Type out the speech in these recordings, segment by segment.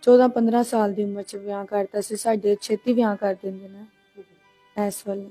14-15 ਸਾਲ ਦੀ ਉਮਰ 'ਚ ਵਿਆਹ ਕਰਤਾ ਸੀ। ਸਾਡੇ ਛੇਤੀ ਵਿਆਹ ਕਰ ਦਿੰਦੇ ਨੇ ਇਸ ਵੇਲੇ।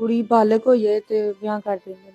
ਕੁੜੀ ਬਾਲਗ ਹੋ ਜਾਏ ਤੇ ਵਿਆਹ ਕਰ ਦਿੰਦੇ ਨੇ।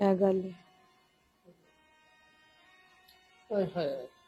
ਇਹ ਗੱਲ ਹੈ।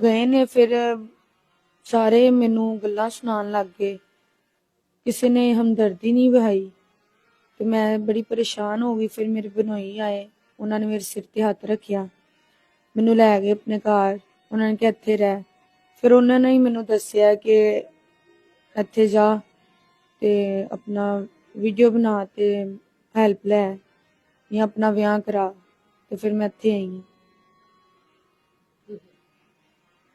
ਗਏ ਨੇ ਫਿਰ ਸਾਰੇ ਮੈਨੂੰ ਗੱਲਾਂ ਸੁਣਾਉਣ ਲੱਗ ਗਏ, ਕਿਸੇ ਨੇ ਹਮਦਰਦੀ ਨਹੀਂ ਵਹਾਈ ਤੇ ਮੈਂ ਬੜੀ ਪਰੇਸ਼ਾਨ ਹੋ ਗਈ। ਫਿਰ ਮੇਰੇ ਬਨੋਈ ਆਏ, ਉਹਨਾਂ ਨੇ ਮੇਰੇ ਸਿਰ ਤੇ ਹੱਥ ਰੱਖਿਆ, ਮੈਨੂੰ ਲੈ ਗਏ ਆਪਣੇ ਘਰ। ਉਹਨਾਂ ਨੇ ਕਿਹਾ ਇੱਥੇ ਰਹਿ। ਫਿਰ ਉਹਨਾਂ ਨੇ ਹੀ ਮੈਨੂੰ ਦੱਸਿਆ ਕਿ ਇੱਥੇ ਜਾ ਤੇ ਆਪਣਾ ਵੀਡੀਓ ਬਣਾ ਤੇ ਹੈਲਪ ਲੈ ਜਾਂ ਆਪਣਾ ਵਿਆਹ ਕਰਾ। ਤੇ ਫਿਰ ਮੈਂ ਇੱਥੇ ਆਈ ਹਾਂ।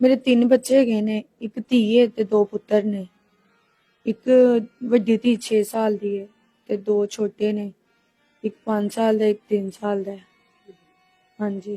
ਮੇਰੇ 3 ਬੱਚੇ ਹੈਗੇ ਨੇ, ਇੱਕ ਧੀ ਹੈ ਤੇ 2 ਪੁੱਤਰ ਨੇ। ਇੱਕ ਵੱਡੀ ਧੀ 6 ਸਾਲ ਦੀ ਹੈ ਤੇ 2 ਛੋਟੇ ਨੇ, ਇੱਕ 5 ਸਾਲ ਦਾ, ਇੱਕ 3 ਸਾਲ ਦਾ ਹੈ। ਹਾਂਜੀ।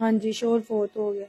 ਹਾਂਜੀ, ਸ਼ੋਰ ਫੌਤ ਹੋ ਗਿਆ।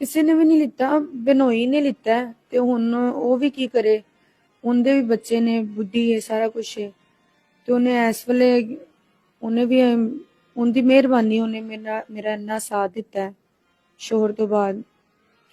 ਕਿਸੇ ਨੇ ਵੀ ਨਹੀਂ ਲਿੱਤਾ, ਬਨੋਈ ਨੇ ਲਿੱਤਾ ਹੈ ਤੇ ਹੁਣ ਉਹ ਵੀ ਕੀ ਕਰੇ, ਉਹਦੇ ਵੀ ਬੱਚੇ ਨੇ, ਬੁੱਢੀ ਹੈ, ਸਾਰਾ ਕੁਝ ਹੈ। ਤੇ ਉਹਨੇ ਇਸ ਵੇਲੇ, ਉਹਨੇ ਵੀ ਉਹਦੀ ਮਿਹਰਬਾਨੀ, ਉਹਨੇ ਮੇਰਾ ਇੰਨਾ ਸਾਥ ਦਿੱਤਾ ਹੈ ਸ਼ੋਹਰ ਤੋਂ ਬਾਅਦ।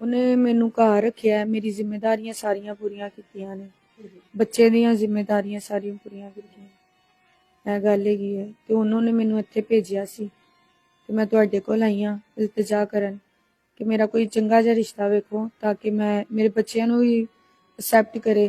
ਉਹਨੇ ਮੈਨੂੰ ਘਰ ਰੱਖਿਆ, ਮੇਰੀ ਜ਼ਿੰਮੇਵਾਰੀਆਂ ਸਾਰੀਆਂ ਪੂਰੀਆਂ ਕੀਤੀਆਂ ਨੇ, ਬੱਚੇ ਦੀਆਂ ਜ਼ਿੰਮੇਵਾਰੀਆਂ ਸਾਰੀਆਂ ਪੂਰੀਆਂ ਕੀਤੀਆਂ। ਇਹ ਗੱਲ ਹੈਗੀ ਹੈ। ਤੇ ਉਹਨਾਂ ਨੇ ਮੈਨੂੰ ਇੱਥੇ ਭੇਜਿਆ ਸੀ ਤੇ ਮੈਂ ਤੁਹਾਡੇ ਕੋਲ ਆਈ ਹਾਂ ਇਲਤਜਾ ਕਰਨ ਕਿ ਮੇਰਾ ਕੋਈ ਚੰਗਾ ਜਿਹਾ ਰਿਸ਼ਤਾ ਵੇਖੋ, ਤਾਂ ਕਿ ਮੈਂ ਮੇਰੇ ਬੱਚਿਆਂ ਨੂੰ ਵੀ ਐਕਸੈਪਟ ਕਰੇ,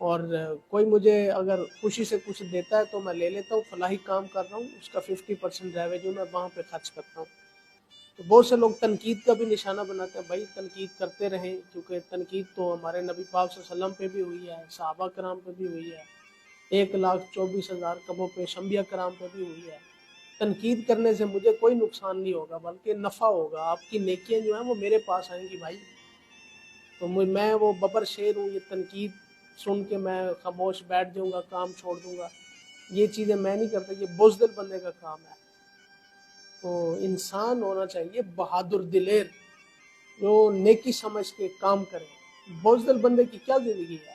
اور کوئی مجھے اگر خوشی سے کچھ دیتا ہے تو میں لے لیتا ہوں، فلاحی کام کر رہا ہوں، اس کا 50% ریوینیو میں وہاں پہ خرچ کرتا ہوں۔ تو بہت سے لوگ تنقید کا بھی نشانہ بناتے ہیں، بھائی تنقید کرتے رہیں، کیونکہ تنقید تو ہمارے نبی پاک صلی اللہ علیہ وسلم پہ بھی ہوئی ہے، صحابہ کرام پہ بھی ہوئی ہے، 1,24,000 کموں پہ انبیاء کرام پہ بھی ہوئی ہے۔ تنقید کرنے سے مجھے کوئی نقصان نہیں ہوگا بلکہ نفع ہوگا، آپ کی نیکیاں جو ہیں وہ میرے پاس آئیں گی بھائی۔ تو میں وہ ببر شیر ہوں، یہ تنقید سن کے میں خاموش بیٹھ جاؤں گا، کام چھوڑ دوں گا، یہ چیزیں میں نہیں کرتا، یہ بزدل بندے کا کام ہے۔ تو انسان ہونا چاہیے بہادر دلیر، جو نیکی سمجھ کے کام کرے۔ بزدل بندے کی کیا زندگی ہے؟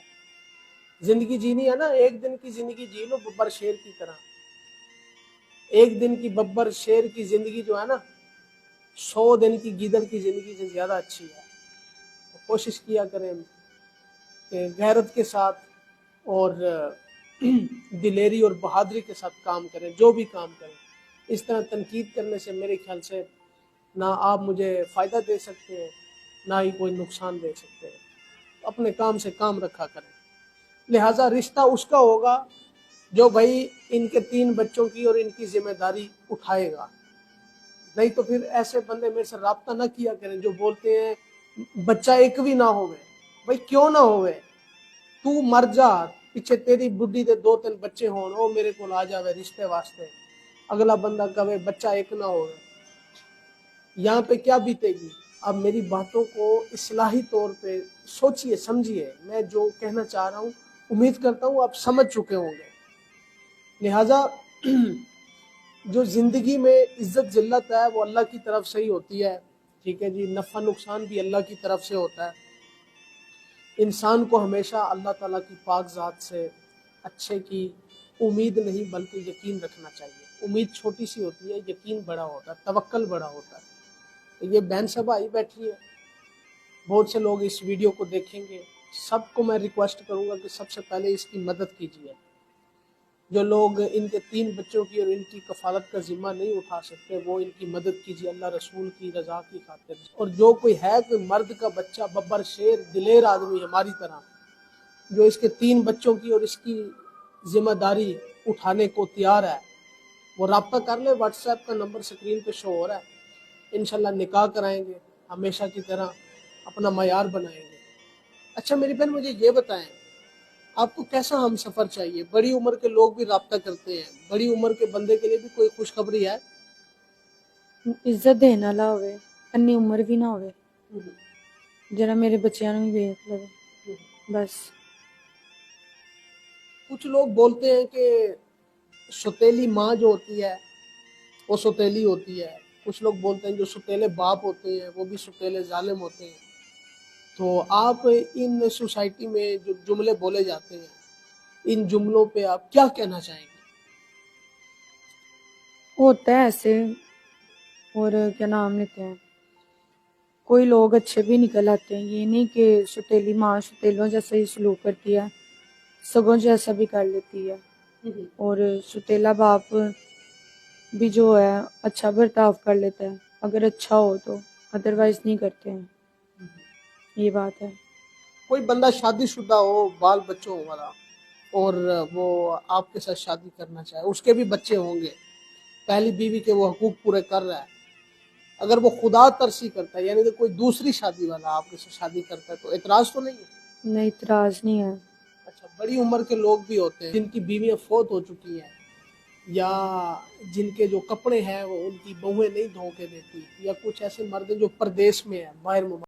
زندگی جینی ہے نا، ایک دن کی زندگی جی لو ببر شیر کی طرح۔ ایک دن کی ببر شیر کی زندگی جو ہے نا، 100 دن کی گیدڑ کی زندگی سے زیادہ اچھی ہے۔ کوشش کیا کریں کہ غیرت کے ساتھ اور دلیری اور بہادری کے ساتھ کام کریں، جو بھی کام کریں۔ اس طرح تنقید کرنے سے میرے خیال سے نہ آپ مجھے فائدہ دے سکتے ہیں، نہ ہی کوئی نقصان دے سکتے ہیں۔ اپنے کام سے کام رکھا کریں۔ لہٰذا رشتہ اس کا ہوگا جو بھائی ان کے 3 بچوں کی اور ان کی ذمہ داری اٹھائے گا، نہیں تو پھر ایسے بندے میرے سے رابطہ نہ کیا کریں جو بولتے ہیں بچہ ایک بھی نہ ہوئے۔ بھائی کیوں نہ ہوئے؟ تو مر جا، پیچھے تیری بڈھی دے 2-3 بچے ہون، وہ میرے کو آ جاوے رشتے واسطے، اگلا بندہ کہے بچہ ایک نہ ہوئے، یہاں پہ کیا بیتے گی؟ اب میری باتوں کو اصلاحی طور پہ سوچئے سمجھیے، میں جو کہنا چاہ رہا ہوں امید کرتا ہوں آپ سمجھ چکے ہوں گے۔ لہٰذا جو زندگی میں عزت ذلت ہے وہ اللہ کی طرف سے ہی ہوتی ہے، ٹھیک ہے جی، نفع نقصان بھی اللہ کی طرف سے ہوتا ہے۔ انسان کو ہمیشہ اللہ تعالیٰ کی پاک ذات سے اچھے کی امید نہیں بلکہ یقین رکھنا چاہیے۔ امید چھوٹی سی ہوتی ہے، یقین بڑا ہوتا ہے، توکل بڑا ہوتا ہے۔ یہ بہن سب آئی بیٹھی ہے، بہت سے لوگ اس ویڈیو کو دیکھیں گے، سب کو میں ریکویسٹ کروں گا کہ سب سے پہلے اس کی مدد کیجیے۔ جو لوگ ان کے 3 بچوں کی اور ان کی کفالت کا ذمہ نہیں اٹھا سکتے وہ ان کی مدد کیجیے اللہ رسول کی رضا کی خاطر۔ اور جو کوئی ہے کوئی مرد کا بچہ ببر شیر دلیر آدمی ہماری طرح جو اس کے 3 بچوں کی اور اس کی ذمہ داری اٹھانے کو تیار ہے، وہ رابطہ کر لے، واٹس ایپ کا نمبر سکرین پہ شو ہو رہا ہے، انشاءاللہ نکاح کرائیں گے، ہمیشہ کی طرح اپنا معیار بنائیں گے۔ اچھا میری بہن مجھے یہ بتائیں، آپ کو کیسا ہم سفر چاہیے؟ بڑی عمر کے لوگ بھی رابطہ کرتے ہیں، بڑی عمر کے بندے کے لیے بھی کوئی خوشخبری ہے؟ عزت دینے والا ہوئے، انی عمر بھی نہ ہوئے، جرا میرے بچیاں نوں بھی ویکھ لو بس۔ کچھ لوگ بولتے ہیں کہ ستیلی ماں جو ہوتی ہے وہ ستیلی ہوتی ہے، کچھ لوگ بولتے ہیں جو ستیلے باپ ہوتے ہیں وہ بھی ستیلے ظالم ہوتے ہیں۔ تو آپ ان سوسائٹی میں جو جملے بولے جاتے ہیں ان جملوں پہ آپ کیا کہنا چاہیں گے؟ ہوتا ہے ایسے، اور کیا نام لیتے ہیں، کوئی لوگ اچھے بھی نکل آتے ہیں، یہ نہیں کہ ستیلی ماں ستیلوں جیسا ہی سلوک کرتی ہے، سگوں جیسا بھی کر لیتی ہے، اور ستیلا باپ بھی جو ہے اچھا برتاؤ کر لیتا ہے اگر اچھا ہو تو، ادروائز نہیں کرتے ہیں، یہ بات ہے۔ کوئی بندہ شادی شدہ ہو، بال بچوں والا، اور وہ آپ کے ساتھ شادی کرنا چاہے، اس کے بھی بچے ہوں گے، پہلی بیوی کے وہ حقوق پورے کر رہا ہے، اگر وہ خدا ترسی کرتا ہے یعنی کہ کوئی دوسری شادی والا آپ کے ساتھ شادی کرتا ہے تو اعتراض تو نہیں ہے؟ نہیں، اعتراض نہیں ہے۔ اچھا بڑی عمر کے لوگ بھی ہوتے ہیں جن کی بیویاں فوت ہو چکی ہیں، یا جن کے جو کپڑے ہیں وہ ان کی بہویں نہیں دھو کے دیتی، یا کچھ ایسے مرد ہیں جو پردیس میں ہیں، باہر